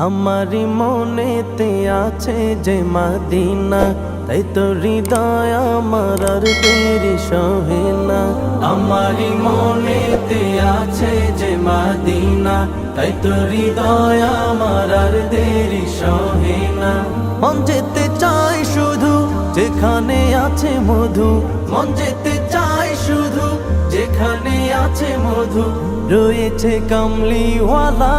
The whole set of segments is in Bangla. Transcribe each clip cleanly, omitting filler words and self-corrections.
আমারি মনেতে আছে যে মদিনা, তাই তো হৃদয় আমার আর দেরি সহে না। আমারি মনেতে আছে যে মদিনা, তাই তো হৃদয় আমার আর দেরি সহে না। মন যেতে চাই শুধু যেখানে আছে মধু, মন যেতে চাই শুধু যেখানে আছে মধু, রয়েছে কামলিওয়ালা।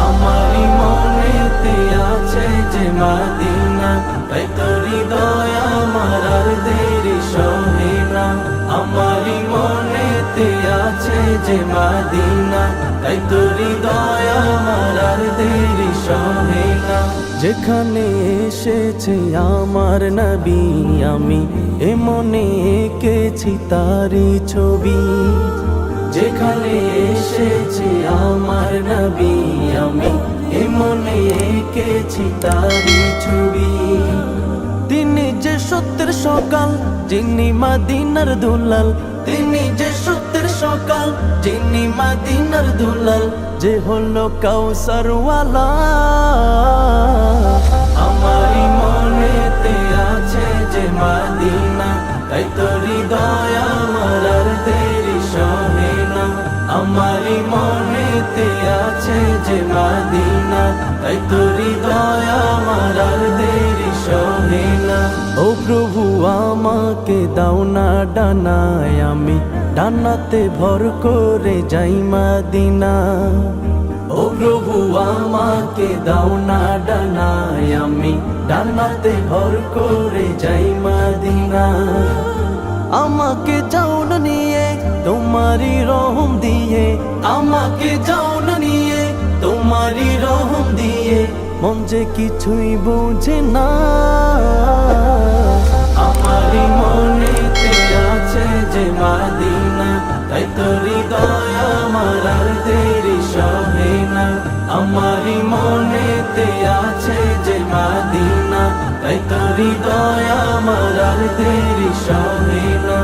আমারি মনেতে আছে যে মদিনা, তাই তো হৃদয় আমার আর দেরি সহে না। আমারি মনেতে আছে যে মদিনা, তাই তো হৃদয় আমার আর দেরি সহে না। যেখানে এসেছে আমার নবী, আমি এ মনে এঁকেছি তারি ছবি। যেখানে এসেছে আমার নবী, আমি এ মনে এঁকেছি তারি ছবি। তিনি যে সত্যের সকাল, যিনি মদিনার দুলাল, তিনি যে সত্যের সকাল, যিনি মদিনার দুলাল, যে হলো কাউসারওয়ালা। আমারি মনেতে আছে যে মদিনা, তাই তো হৃদয় আমার আর দেরি সহে না। আমারি মনেতে আছে যে মদিনা, তাই তো হৃদয় আমার আর দেরি সহে না। ও প্রভু আমাকে দাও না ডানায়, আমি ডানাতে ভর করে যাই মদিনা। ও প্রভু আমাকে দাও না ডানায়, আমি ডানাতে ভর করে যাই মদিনা। আমাকে যাও না নিয়ে তোমারি রহম দিয়ে, আমাকে যাও না নিয়ে তোমারি রহম দিয়ে, মন যে কিছুই বুঝে না। আমারি মনেতে আছে যে মদিনা, তাই তো হৃদয় আমার আর দেরি সহে না। আমারি মনেতে আছে যে মদিনা, তাই তো হৃদয় আমার আর দেরি সহে না।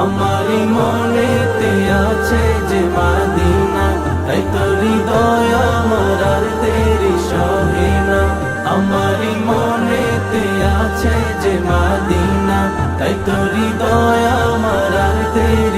আমারি মনেতে আছে যে মদিনা, তাই তো হৃদয় আমার আর দেরি সহে না। আমারি মনেতে আছে যে মদিনা, তাই তো হৃদয় আমার আর দেরি